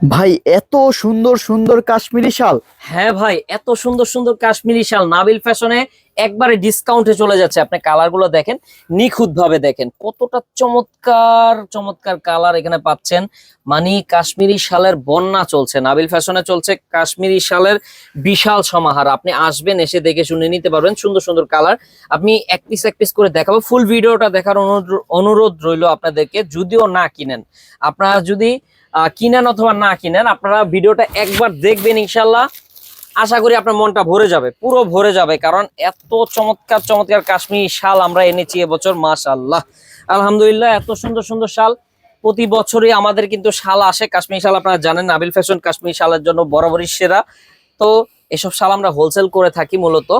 ভাই এত সুন্দর সুন্দর কাশ্মীরি শাল। হ্যাঁ ভাই, এত সুন্দর সুন্দর কাশ্মীরি শাল নাবিল ফ্যাশনে একবারে ডিসকাউন্টে চলে যাচ্ছে। আপনি কালার গুলো দেখেন, নিখুঁত ভাবে দেখেন কতটা চমৎকার চমৎকার কালার এখানে পাচ্ছেন। মানে কাশ্মীরি শালের বন্যা চলছে, নাবিল ফ্যাশনে চলছে কাশ্মীরি শালের বিশাল সমাহার। আপনি আসবেন, এসে দেখে শুনে নিতে পারবেন সুন্দর সুন্দর কালার। আপনি এক পিস করে দেখাবো, ফুল ভিডিওটা দেখার অনুরোধ রইল আপনাদেরকে। যদিও না কিনেন, আপনারা যদি কিনেন অথবা না কিনেন, আপনারা ভিডিওটা একবার দেখবেন, ইনশাল্লাহ আশা করি আপনার মনটা ভরে যাবে, পুরো ভরে যাবে। কারণ এত চমৎকার চমৎকার কাশ্মীরি শাল আমরা এনেছি এবছর, মাশাআল্লাহ আলহামদুলিল্লাহ। এত সুন্দর সুন্দর শাল প্রতি বছরই আমাদের কিন্তু শাল আসে, কাশ্মীরি শাল। আপনারা জানেন নাবিল ফ্যাশন কাশ্মীরি শালের জন্য বরাবরই সেরা। তো এসব শাল আমরা হোলসেল করে থাকি মূলত।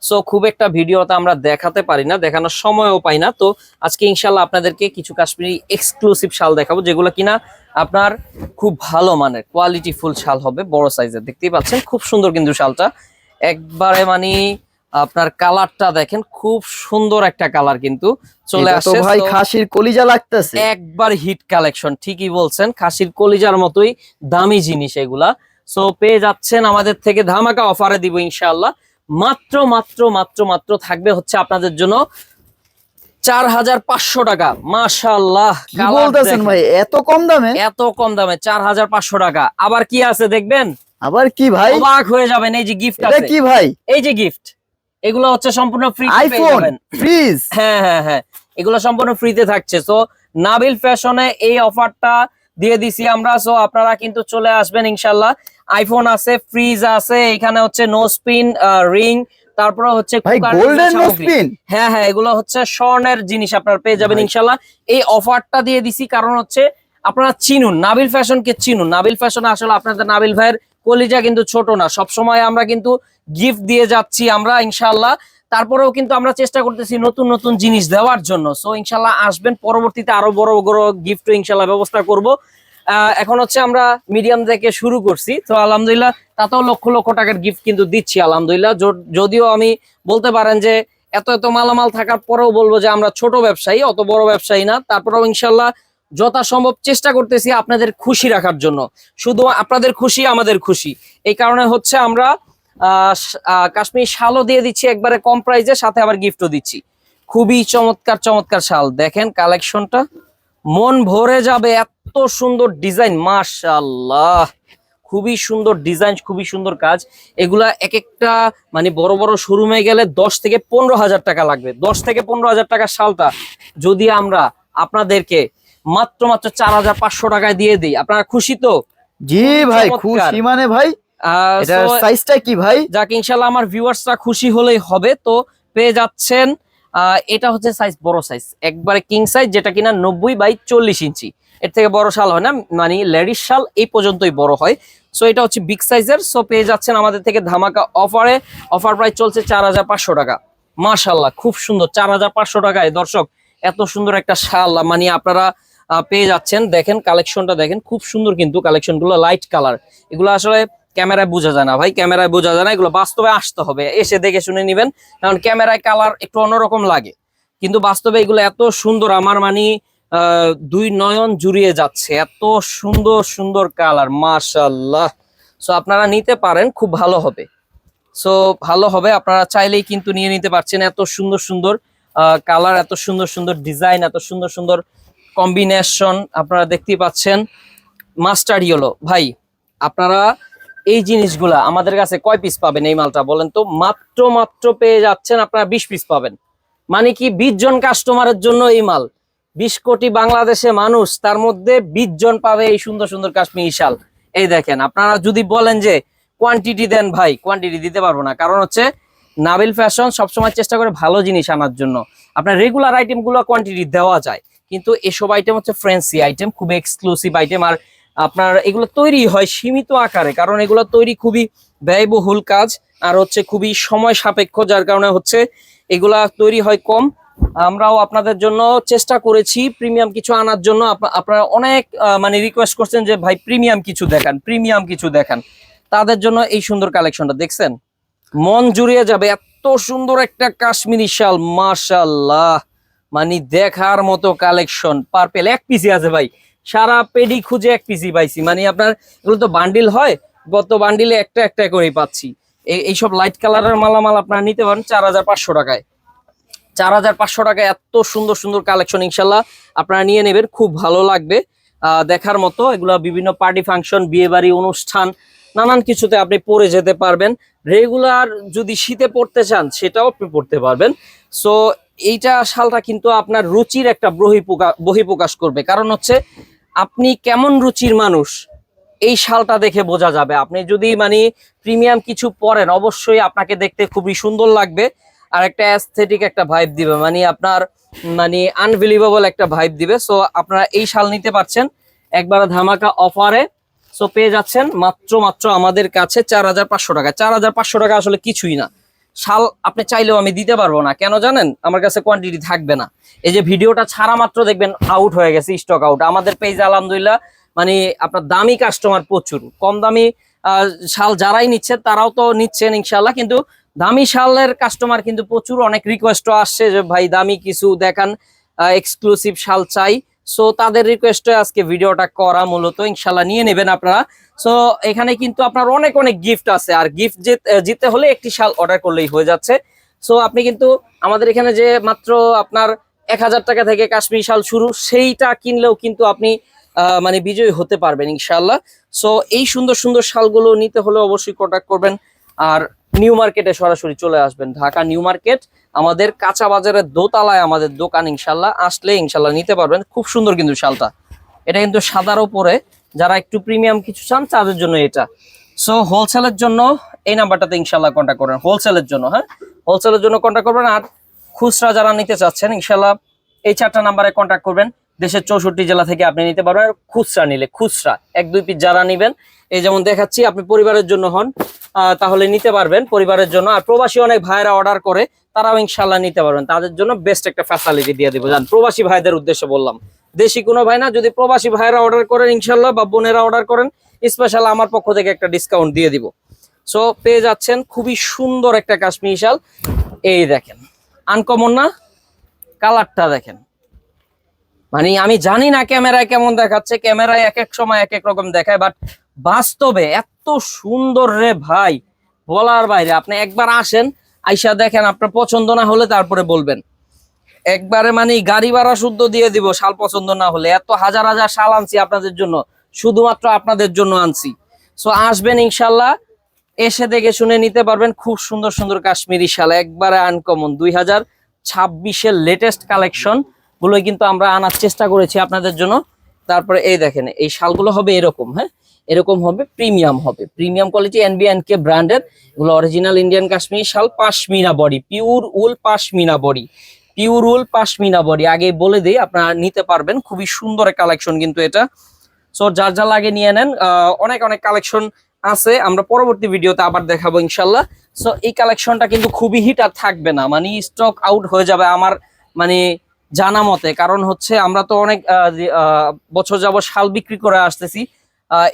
সো খুব একটা ভিডিওতে আমরা দেখাতে পারি না, দেখানোর সময়ও পাই না। তো আজকে ইনশাল্লাহ আপনাদেরকে কিছু কাশ্মীরি এক্সক্লুসিভ শাল দেখাবো, যেগুলো কিনা আপনার খুব ভালো মানের কোয়ালিটি ফুল শাল হবে, বড় সাইজের। দেখতেই পাচ্ছেন খুব সুন্দর কিন্তু শালটা একবারে, মানে আপনার কালারটা দেখেন, খুব সুন্দর একটা কালার কিন্তু চলে আসছে ভাই খাসির কলিজা লাগতেছে, একবার হিট কালেকশন। ঠিকই বলছেন, খাসির কলিজার মতোই দামি জিনিস এগুলা। সো পেয়ে যাচ্ছেন আমাদের থেকে ধামাকা অফারে দিব ইনশাআল্লাহ। মাত্র মাত্র মাত্র মাত্র থাকবে হচ্ছে আপনাদের জন্য 4500 টাকা। মাশাআল্লাহ, কি বলতেছেন ভাই, এত কম দামে? এত কম দামে 4500 টাকা। আবার কি আছে দেখবেন, আবার কি ভাই? অবাক হয়ে যাবেন। এই যে গিফট আছে, কি ভাই? এই যে গিফট, এগুলো হচ্ছে সম্পূর্ণ ফ্রি পেয়ে আইফোন, যাবেন। ফ্রিজ, হ্যাঁ হ্যাঁ হ্যাঁ, এগুলো সম্পূর্ণ ফ্রিতে থাকছে। সো নাবিল ফ্যাশনে এই অফারটা দিয়ে দিছি আমরা। সো আপনারা কিন্তু চলে আসবেন ইনশাল্লাহ। আইফোন আছে, ফ্রিজ আছে, এখানে হচ্ছে নো স্পিন রিং, তারপরে হচ্ছে ভাই গোল্ডেন নো স্পিন। হ্যাঁ হ্যাঁ, এগুলো হচ্ছে স্বর্ণের জিনিস আপনারা পেয়ে যাবেন ইনশাল্লাহ। এই অফারটা দিয়ে দিছি কারণ হচ্ছে আপনারা চিনুন, নাবিল ফ্যাশনকে চিনুন। নাবিল ফ্যাশন আসলে আপনাদের নাবিল ভাইয়ের কলিজা কিন্তু ছোট না, সবসময় আমরা কিন্তু গিফট দিয়ে যাচ্ছি আমরা ইনশাল্লাহ। তারপরেও কিন্তু আমরা চেষ্টা করতেছি নতুন নতুন জিনিস দেওয়ার জন্য। সো ইনশাল্লাহ আসবেন, পরবর্তীতে আরো বড় বড় গিফট ইনশাল্লাহ ব্যবস্থা করব। এখন হচ্ছে আমরা মিডিয়াম থেকে শুরু করছি, তো আলহামদুলিল্লাহ তাতেও লক্ষ লক্ষ টাকার গিফট কিন্তু দিচ্ছি আলহামদুলিল্লাহ। যদিও আমি বলতে পারেন যে এত এত মালামাল থাকার পরেও বলবো যে আমরা ছোট ব্যবসায়ী, অত বড় ব্যবসায়ী না। তারপরেও ইনশাল্লাহ যথাসম্ভব চেষ্টা করতেছি আপনাদের খুশি রাখার জন্য। শুধু আপনাদের খুশি আমাদের খুশি, এই কারণে হচ্ছে আমরা কাশ্মীর শালও দিয়ে দিচ্ছি একবারে কম প্রাইসে, সাথে আবার গিফটও দিচ্ছি। খুবই চমৎকার চমৎকার শাল, দেখেন কালেকশনটা, মন ভরে যাবে। এত সুন্দর ডিজাইন, মাশাআল্লাহ, খুবই সুন্দর ডিজাইন, খুবই সুন্দর কাজ। এগুলা এক একটা মানে বড় বড় শোরুমে গেলে 10 থেকে 15 হাজার টাকা লাগবে। 10 থেকে 15 হাজার টাকার শালটা যদি আমরা আপনাদেরকে মাত্র মাত্র 4500 টাকায় দিয়ে দিই, আপনারা খুশি তো? জি ভাই খুশি, মানে ভাই এটার সাইজটা কি ভাই? যাক ইনশাআল্লাহ আমার ভিউয়ার্সরা খুশি হলেই হবে। তো পেয়ে যাচ্ছেন এটা হচ্ছে সাইজ, বড় সাইজ, একবারে কিং সাইজ, যেটা কিনা 90/40 ইঞ্চি। এর থেকে বড় শাল হয় না, মানে লেডিস শাল এই পর্যন্তই বড় হয়। সো এটা হচ্ছে বিগ সাইজের। সো পেয়ে যাচ্ছেন আমাদের থেকে ধামাকা অফারে। অফার প্রাইস চলছে 4500 টাকা। মাশাআল্লাহ, খুব সুন্দর 4500 টাকায় দর্শক এত সুন্দর একটা শাল মানে আপনারা পেয়ে যাচ্ছেন। দেখেন কালেকশনটা দেখেন, খুব সুন্দর কিন্তু কালেকশনগুলো, লাইট কালার। এগুলো আসলে ক্যামেরায় বোঝা যায় না ভাই, ক্যামেরায় বোঝা যায় না, এগুলো বাস্তবে আসতে হবে, এসে দেখে শুনে নিবেন। কারণ ক্যামেরায় কালার একটু অন্যরকম লাগে, কিন্তু বাস্তবে এগুলো এত সুন্দর, আমার মানে দুই নয়ন জুড়িয়ে যাচ্ছে, এত সুন্দর সুন্দর কালার, মাশাআল্লাহ। সো আপনারা নিতে পারেন, খুব ভালো হবে। সো ভালো হবে, আপনারা চাইলেই কিন্তু নিয়ে নিতে পারছেন। এত সুন্দর সুন্দর কালার, এত সুন্দর সুন্দর ডিজাইন, এত সুন্দর সুন্দর কম্বিনেশন আপনারা দেখতেই পাচ্ছেন। মাস্টার ইয়েলো ভাই, আপনারা এই জিনিসগুলা আমাদের কাছে কয় পিস পাবেন? এই মালটা বলেন তো। মাত্র মাত্র পেয়ে যাচ্ছেন আপনারা 20 পিস পাবেন। মানে কি 20 জন কাস্টমারের জন্য এই মাল। 20 কোটি বাংলাদেশে মানুষ, তার মধ্যে 20 জন পাবে এই সুন্দর সুন্দর কাশ্মীরি শাল। এই দেখেন, আপনারা যদি বলেন যে কোয়ান্টিটি দেন, ভাই কোয়ান্টিটি দিতে পারবো না। কারণ হচ্ছে নাবিল ফ্যাশন সবসময় চেষ্টা করে ভালো জিনিস আনার জন্য। আপনার রেগুলার আইটেম গুলো কোয়ান্টিটি দেওয়া যায়, কিন্তু এসব আইটেম হচ্ছে ফ্যান্সি আইটেম, খুব এক্সক্লুসিভ আইটেম। আর আপনার এগুলো তৈরি হয় সীমিত আকারে, কারণ এগুলো তৈরি খুবই ব্যয়বহুল কাজ, আর হচ্ছে খুবই সময় সাপেক্ষ, যার কারণে হচ্ছে এগুলা তৈরি হয় কম। আমরাও আপনাদের জন্য চেষ্টা করেছি প্রিমিয়াম কিছু আনার জন্য। আপনারা অনেক মানে রিকোয়েস্ট করছেন যে ভাই প্রিমিয়াম কিছু দেখান, প্রিমিয়াম কিছু দেখান। তাদের জন্য এই সুন্দর কালেকশনটা দেখছেন, মন জুড়িয়ে যাবে। এত সুন্দর একটা কাশ্মীরি শাল, মাশাআল্লাহ, মানে দেখার মতো কালেকশন। পার্পেল এক পিসি আছে ভাই, সারা পেডি খুঁজে এক পিসি পাইছি, মানে আপনার এগুলো তো বান্ডিল হয়, গত বান্ডিলে একটা একটা করেই পাচ্ছি। এইসব লাইট কালারের মালামাল আপনারা নিতে পারেন 4500 টাকায়। 4500 টাকায় এত সুন্দর সুন্দর কালেকশন ইনশাল্লাহ আপনারা নিয়ে নেবেন, খুব ভালো লাগবে দেখার মতো। এগুলা বিভিন্ন পার্টি ফাংশন, বিয়ে বাড়ি, অনুষ্ঠান, নানান কিছুতে আপনি পরে যেতে পারবেন। রেগুলার যদি শীতে পড়তে চান সেটাও আপনি পড়তে পারবেন। সো এইটা শালটা কিন্তু আপনার রুচির একটা বহিঃপ্রকাশ করবে, কারণ হচ্ছে আপনি কেমন রুচির মানুষ এই শালটা দেখে বোঝা যাবে। আপনি যদি মানে প্রিমিয়াম কিছু পরেন অবশ্যই আপনাকে দেখতে খুবই সুন্দর লাগবে, আর একটা অ্যাস্থেটিক একটা ভাইব দিবে, মানে আপনার মানে আনবিলিভেবল একটা ভাইব দিবে। সো আপনারা এই শাল নিতে পারছেন একবার ধামাকা অফারে। সো পেয়ে যাচ্ছেন মাত্র আমাদের কাছে 4500 টাকা। 4500 টাকা আসলে কিছুই না। শাল আপনি চাইলেও আমি দিতে পারবো না, কেন জানেন? আমার কাছে কোয়ান্টিটি থাকবে না। এই যে ভিডিওটা ছাড়া মাত্র দেখবেন আউট হয়ে গেছে, স্টক আউট। আমাদের পেজে আলহামদুলিল্লাহ মানে আপনার দামি কাস্টমার প্রচুর, কম দামি শাল যারাই নিচ্ছেন তারাও তো নিচ্ছেন ইনশাল্লাহ, কিন্তু দামি শালের কাস্টমার কিন্তু প্রচুর। অনেক রিকোয়েস্টও আসছে যে ভাই দামি কিছু দেখান, এক্সক্লুসিভ শাল চাই। সো তাদের রিকোয়েস্টে আজকে ভিডিওটা করা, মূলত ইনশাল্লাহ নিয়ে নেবেন আপনারা। সো এখানে কিন্তু আপনার অনেক অনেক গিফট আছে, আর গিফট জিততে হলে একটি শাল অর্ডার করলেই হয়ে যাচ্ছে। সো আপনি কিন্তু আমাদের এখানে যে মাত্র আপনার 1000 টাকা থেকে কাশ্মীরি শাল শুরু, সেইটা কিনলেও কিন্তু আপনি মানে বিজয়ী হতে পারবেন ইনশাল্লাহ। সো এই সুন্দর সুন্দর শালগুলো নিতে হলে অবশ্যই কন্ট্যাক্ট করবেন, আর নিউ মার্কেটে সরাসরি চলে আসবেন। ঢাকা নিউ মার্কেট, আমাদের কাঁচা বাজারের দোতলায় আমাদের দোকান। ইনশাল্লাহ আসলে ইনশাল্লাহ নিতে পারবেন। খুব সুন্দর কিন্তু শালটা, এটা কিন্তু সাদার উপরে, যারা একটু প্রিমিয়াম কিছু চান তাদের জন্য এটা। সো হোলসেলের জন্য এই নাম্বারটাতে ইনশাল্লাহ কন্ট্যাক্ট করবেন, হোলসেলের জন্য। হ্যাঁ, হোলসেলের জন্য কন্ট্যাক্ট করবেন। আর খুচরা যারা নিতে চাচ্ছেন ইনশাল্লাহ এই 4টা নাম্বারে কন্ট্যাক্ট করবেন। দেশের 64 জেলা থেকে আপনি নিতে পারবেন। খুচরা নিলে, খুচরা 1-2 পিস যারা নিবেন, এই যেমন দেখাচ্ছি, আপনি পরিবারের জন্য হন তাহলে নিতে পারবেন, পরিবারের জন্য। আর প্রবাসী অনেক ভাইরা অর্ডার করে, তারাও ইনশাল্লাহ নিতে পারবেন, তাদের জন্য বেস্ট একটা ফ্যাসিলিটি দিয়ে দিব। জান, প্রবাসী ভাইদের উদ্দেশ্যে বললাম, দেশি কোনো ভাই না, যদি প্রবাসী ভাইরা অর্ডার করেন ইনশাল্লাহ, বা বোনেরা অর্ডার করেন, স্পেশাল আমার পক্ষ থেকে একটা ডিসকাউন্ট দিয়ে দিব। সো পেয়ে যাচ্ছেন খুবই সুন্দর একটা কাশ্মীরি শাল। এই দেখেন, আনকমন না? কালারটা দেখেন, মানে আমি জানি না ক্যামেরায় কেমন দেখাচ্ছে, ক্যামেরায় এক এক সময় এক এক রকম দেখায়, বাট বাস্তবে এত সুন্দর রে ভাই, বলার বাইরে। আপনি একবার আসেন, আইসা দেখেন, আপনার পছন্দ না হলে তারপরে বলবেন। একবারে মানে গাড়ি ভাড়া শুদ্ধ দিয়ে দিব শাল পছন্দ না হলে। এত হাজার হাজার শাল আনছি আপনাদের জন্য, শুধুমাত্র আপনাদের জন্য আনছি। সো আসবেন ইনশাল্লাহ, এসে দেখে শুনে নিতে পারবেন। খুব সুন্দর সুন্দর কাশ্মীরি শাল, একবারে আনকমন 2026-এর লেটেস্ট কালেকশন গুলোই কিন্তু আমরা আনার চেষ্টা করেছি আপনাদের জন্য। তারপরে এই দেখেন, এই শালগুলো হবে এরকম। হ্যাঁ, এরকম হবে, প্রিমিয়াম হবে, প্রিমিয়াম কোয়ালিটি, NBNK ব্র্যান্ডের। এগুলো অরিজিনাল ইন্ডিয়ান কাশ্মীরি শাল, পাশমিনা বডি, পিওর উল পাশমিনা বডি, পিওর উল পাশমিনা বডি। আগে বলে দিই, আপনারা নিতে পারবেন। খুবই সুন্দর কালেকশন কিন্তু এটা। সো যার যা লাগে নিয়ে নেন। অনেক অনেক কালেকশন আছে, আমরা পরবর্তী ভিডিওতে আবার দেখাবো ইনশাল্লাহ। সো এই কালেকশনটা কিন্তু খুবই হিট, আর থাকবে না, মানে স্টক আউট হয়ে যাবে আমার মানে জানা মতে। কারণ হচ্ছে আমরা তো অনেক বছর যাবত শাল বিক্রি করে আসতেছি।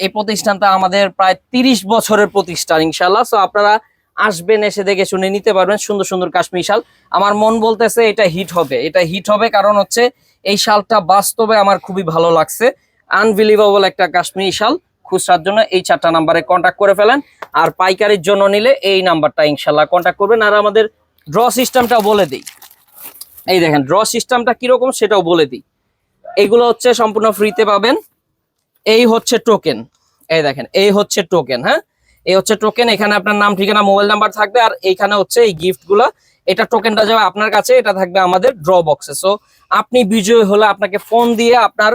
এই প্রতিষ্ঠানটা আমাদের প্রায় 30 বছরের প্রতিষ্ঠান ইনশাল্লাহ। সো আপনারা আসবেন, এসে দেখে শুনে নিতে পারবেন সুন্দর সুন্দর কাশ্মীরি শাল। আমার মন বলতেছে এটা হিট হবে, এটা হিট হবে, কারণ হচ্ছে এই শালটা বাস্তবে আমার খুবই ভালো লাগছে। আনবিলিভেবল একটা কাশ্মীরি শাল। খুচরার জন্য এই 4টা নাম্বারে কন্ট্যাক্ট করে ফেলেন, আর পাইকারির জন্য নিলে এই নাম্বারটা ইনশাল্লাহ কন্ট্যাক্ট করবেন। আর আমাদের ড্র সিস্টেমটাও বলে দিই, এই দেখেন ড্র সিস্টেমটা কিরকম সেটাও বলে দিই। এইগুলো হচ্ছে সম্পূর্ণ ফ্রিতে পাবেন। এই হচ্ছে টোকেন, এই দেখেন, এই হচ্ছে টোকেন। হ্যাঁ, এই হচ্ছে টোকেন। এখানে আপনার নাম, ঠিকানা, মোবাইল নাম্বার থাকবে, আর এইখানে হচ্ছে এই গিফট গুলা। এটা টোকেনটা যাবে আপনার কাছে, এটা থাকবে আমাদের ড্র বক্সে। সো আপনি বিজয়ী হলে আপনাকে ফোন দিয়ে আপনার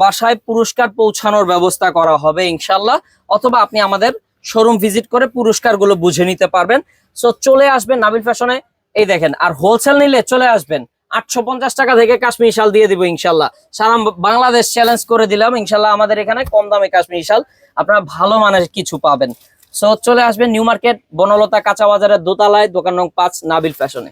বাসায় পুরস্কার পৌঁছানোর ব্যবস্থা করা হবে ইনশাল্লাহ, অথবা আপনি আমাদের শোরুম ভিজিট করে পুরস্কারগুলো বুঝে নিতে পারবেন। সো চলে আসবেন নাবিল ফ্যাশনে। এই দেখেন, আর হোলসেল নিলে চলে আসবেন 850 টাকা থেকে কাশ্মীরি শাল দিয়ে দিব ইনশাল্লাহ। সারা বাংলাদেশ চ্যালেঞ্জ করে দিলাম ইনশাল্লাহ, আমাদের এখানে কম দামে কাশ্মীরি শাল আপনারা ভালো মানের কিছু পাবেন। সো চলে আসবেন নিউ মার্কেট, বনলতা কাঁচা বাজারের দোতলায়, দোকান নং 5, নাবিল ফ্যাশনে।